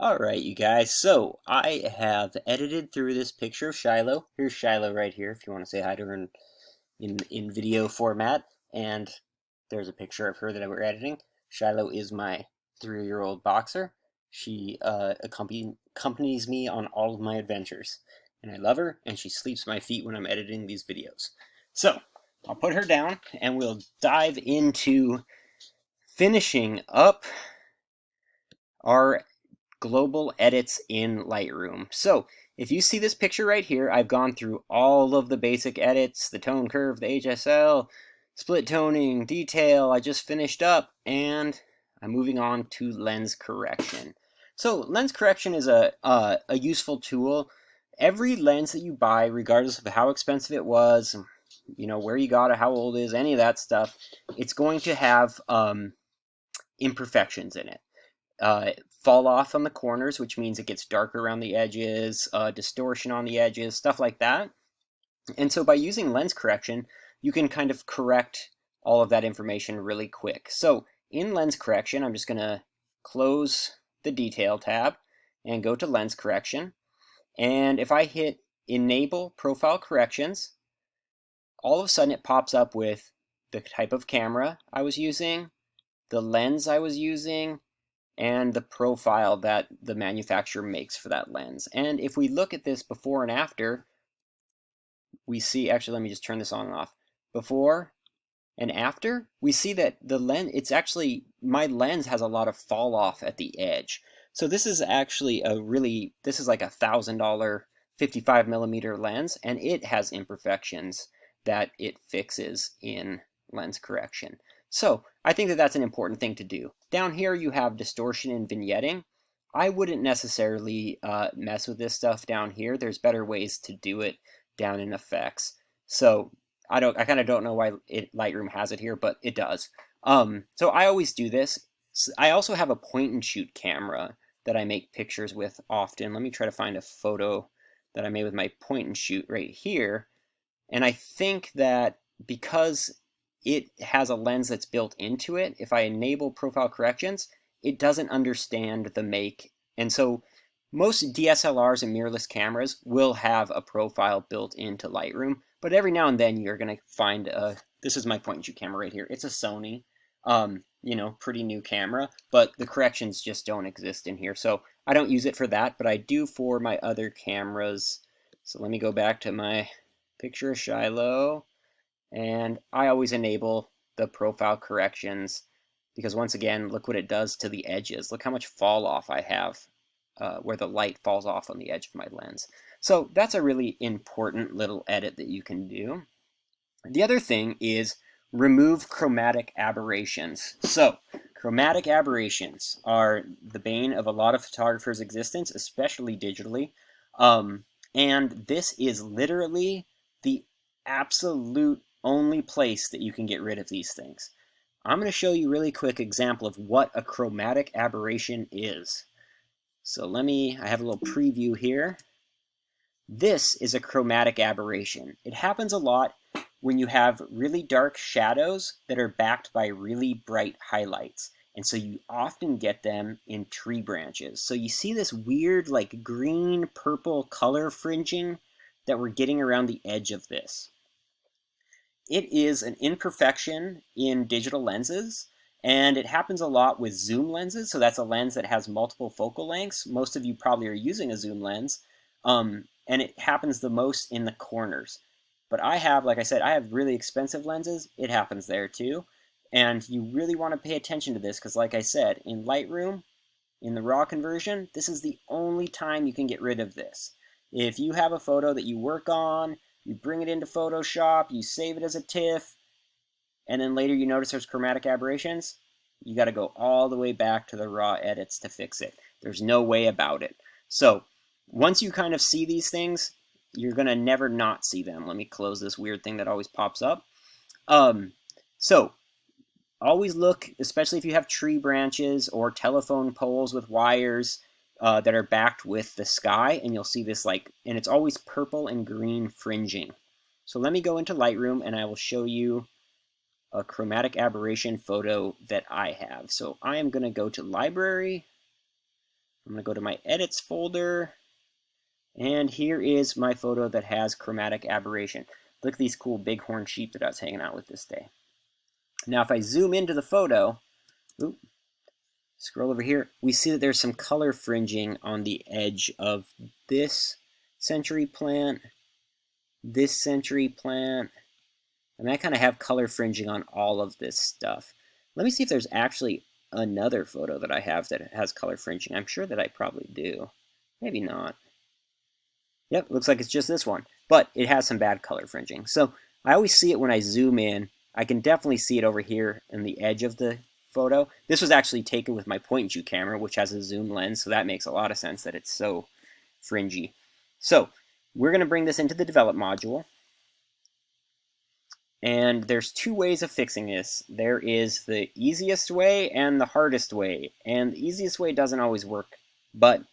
Alright, you guys, so I have edited through this picture of Shiloh. Here's Shiloh right here if you want to say hi to her in video format. And there's a picture of her that we're editing. Shiloh is my 3-year-old boxer. She accompanies me on all of my adventures. And I love her, and she sleeps at my feet when I'm editing these videos. So, I'll put her down, and we'll dive into finishing up our global edits in Lightroom. So if you see this picture right here, I've gone through all of the basic edits, the tone curve, the HSL, split toning, detail. I just finished up, and I'm moving on to lens correction. So lens correction is a useful tool. Every lens that you buy, regardless of how expensive it was, where you got it, how old it is, any of that stuff, it's going to have imperfections in it. Fall off on the corners, which means it gets darker around the edges, distortion on the edges, stuff like that. And so by using lens correction, you can kind of correct all of that information really quick. So in lens correction, I'm just going to close the detail tab and go to lens correction. And if I hit enable profile corrections, all of a sudden it pops up with the type of camera I was using, the lens I was using, and the profile that the manufacturer makes for that lens. And if we look at this before and after, we see, actually let me just turn this on and off. Before and after, we see that the lens, it's actually, my lens has a lot of fall off at the edge. So this is actually this is like $1,000 55mm lens, and it has imperfections that it fixes in lens correction. So I think that that's an important thing to do. Down here you have distortion and vignetting. I wouldn't necessarily mess with this stuff down here. There's better ways to do it down in effects. So I kind of don't know why Lightroom has it here, but it does. So I always do this. I also have a point and shoot camera that I make pictures with often. Let me try to find a photo that I made with my point and shoot right here. And I think that because it has a lens that's built into it, if I enable profile corrections, it doesn't understand the make. And so most DSLRs and mirrorless cameras will have a profile built into Lightroom, but every now and then you're going to find this is my point and shoot camera right here. It's a Sony, pretty new camera, but the corrections just don't exist in here. So I don't use it for that, but I do for my other cameras. So let me go back to my picture of Shiloh, and I always enable the profile corrections because once again, look what it does to the edges. Look how much fall off I have where the light falls off on the edge of my lens. So that's a really important little edit that you can do. The other thing is remove chromatic aberrations. So chromatic aberrations are the bane of a lot of photographers' existence, especially digitally. And this is literally the absolute only place that you can get rid of these things. I'm going to show you a really quick example of what a chromatic aberration is. So I have a little preview here. This is a chromatic aberration. It happens a lot when you have really dark shadows that are backed by really bright highlights. And so you often get them in tree branches. So you see this weird like green purple color fringing that we're getting around the edge of this. It is an imperfection in digital lenses, and it happens a lot with zoom lenses. So that's a lens that has multiple focal lengths. Most of you probably are using a zoom lens, and it happens the most in the corners. But like I said, I have really expensive lenses. It happens there too. And you really want to pay attention to this because like I said, in Lightroom, in the RAW conversion, this is the only time you can get rid of this. If you have a photo that you work on, you bring it into Photoshop, you save it as a TIFF, and then later you notice there's chromatic aberrations, you got to go all the way back to the raw edits to fix it. There's no way about it. So once you kind of see these things, you're going to never not see them. Let me close this weird thing that always pops up. So always look, especially if you have tree branches or telephone poles with wires that are backed with the sky, and you'll see this and it's always purple and green fringing. So let me go into Lightroom and I will show you a chromatic aberration photo that I have. So I am going to go to Library. I'm going to go to my edits folder, and here is my photo that has chromatic aberration. Look at these cool bighorn sheep that I was hanging out with this day. Now if I zoom into the photo, scroll over here, we see that there's some color fringing on the edge of this century plant, this century plant. I mean, I kind of have color fringing on all of this stuff. Let me see if there's actually another photo that I have that has color fringing. I'm sure that I probably do. Maybe not. Yep, looks like it's just this one. But it has some bad color fringing. So I always see it when I zoom in. I can definitely see it over here in the edge of the photo. This was actually taken with my point and shoot camera, which has a zoom lens, so that makes a lot of sense that it's so fringy. So we're going to bring this into the develop module. And there's two ways of fixing this. There is the easiest way and the hardest way. And the easiest way doesn't always work, but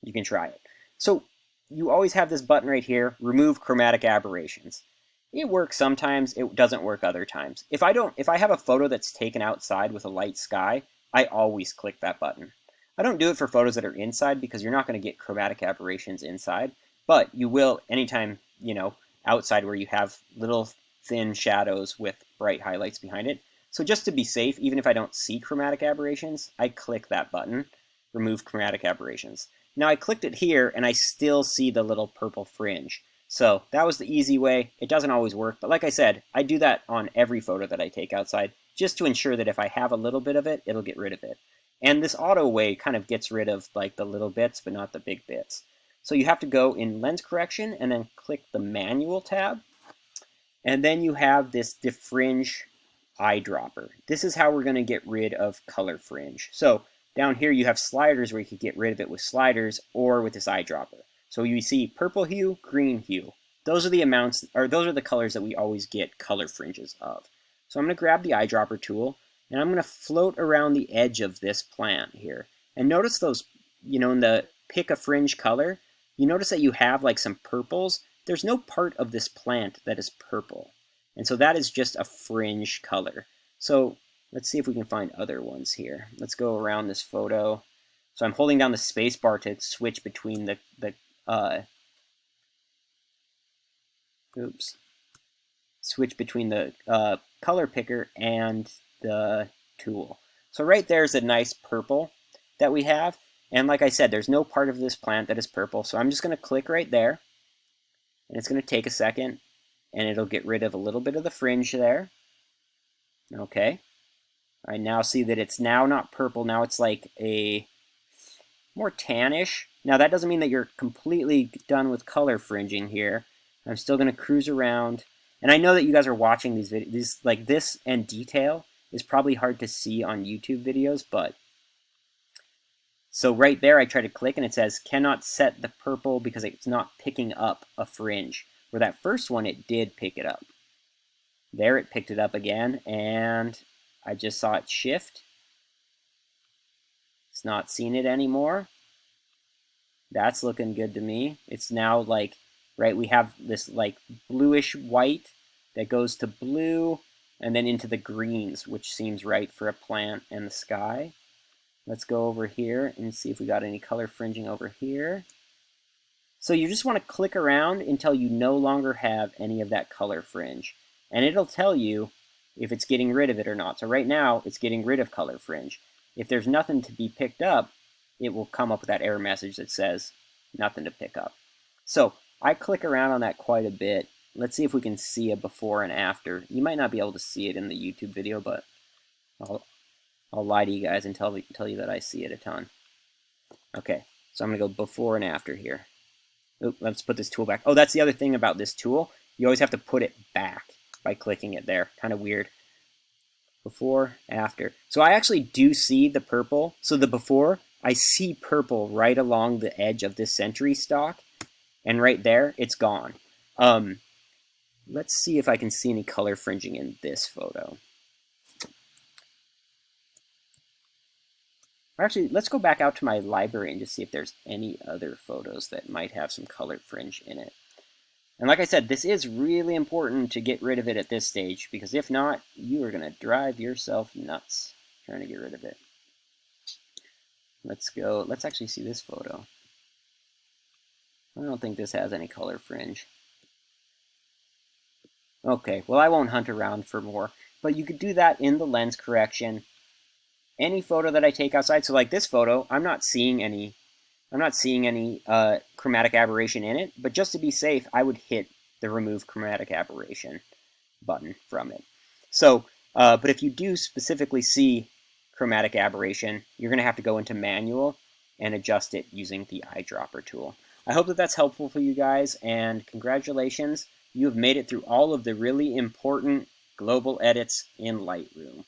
you can try it. So you always have this button right here, remove chromatic aberrations. It works sometimes, it doesn't work other times. If I have a photo that's taken outside with a light sky, I always click that button. I don't do it for photos that are inside because you're not going to get chromatic aberrations inside, but you will anytime, outside where you have little thin shadows with bright highlights behind it. So just to be safe, even if I don't see chromatic aberrations, I click that button, remove chromatic aberrations. Now I clicked it here and I still see the little purple fringe. So that was the easy way. It doesn't always work, but like I said, I do that on every photo that I take outside just to ensure that if I have a little bit of it, it'll get rid of it. And this auto way kind of gets rid of like the little bits, but not the big bits. So you have to go in lens correction and then click the manual tab. And then you have this defringe eyedropper. This is how we're going to get rid of color fringe. So down here you have sliders where you could get rid of it with sliders or with this eyedropper. So you see purple hue, green hue. Those are the amounts, or those are the colors that we always get color fringes of. So I'm going to grab the eyedropper tool and I'm going to float around the edge of this plant here. And notice those, in the pick a fringe color, you notice that you have like some purples. There's no part of this plant that is purple. And so that is just a fringe color. So let's see if we can find other ones here. Let's go around this photo. So I'm holding down the space bar to switch between the color picker and the tool. So right there's a nice purple that we have. And like I said, there's no part of this plant that is purple. So I'm just going to click right there. And it's going to take a second, and it'll get rid of a little bit of the fringe there. Okay. I now see that it's now not purple. Now it's like a more tannish. Now that doesn't mean that you're completely done with color fringing here. I'm still going to cruise around. And I know that you guys are watching these videos. Like this and detail is probably hard to see on YouTube videos, but so right there, I try to click and it says, cannot set the purple because it's not picking up a fringe. Where that first one, it did pick it up. There, it picked it up again, and I just saw it shift. It's not seeing it anymore. That's looking good to me. It's now like, right, we have this like bluish white that goes to blue and then into the greens, which seems right for a plant and the sky. Let's go over here and see if we got any color fringing over here. So you just want to click around until you no longer have any of that color fringe. And it'll tell you if it's getting rid of it or not. So right now, it's getting rid of color fringe. If there's nothing to be picked up, it will come up with that error message that says nothing to pick up. So I click around on that quite a bit. Let's see if we can see a before and after. You might not be able to see it in the YouTube video, but I'll lie to you guys and tell you that I see it a ton. Okay, so I'm going to go before and after here. Oop, let's put this tool back. Oh, that's the other thing about this tool. You always have to put it back by clicking it there. Kind of weird. Before, after. So I actually do see the purple. So the before, I see purple right along the edge of this century stalk. And right there, it's gone. Let's see if I can see any color fringing in this photo. Actually, let's go back out to my library and just see if there's any other photos that might have some color fringe in it. And like I said, this is really important to get rid of it at this stage, because if not, you are going to drive yourself nuts trying to get rid of it. Let's actually see this photo. I don't think this has any color fringe. Okay, well I won't hunt around for more, but you could do that in the lens correction. Any photo that I take outside, so like this photo, I'm not seeing any chromatic aberration in it, but just to be safe, I would hit the remove chromatic aberration button from it. So, but if you do specifically see chromatic aberration, you're going to have to go into manual and adjust it using the eyedropper tool. I hope that that's helpful for you guys, and congratulations. You have made it through all of the really important global edits in Lightroom.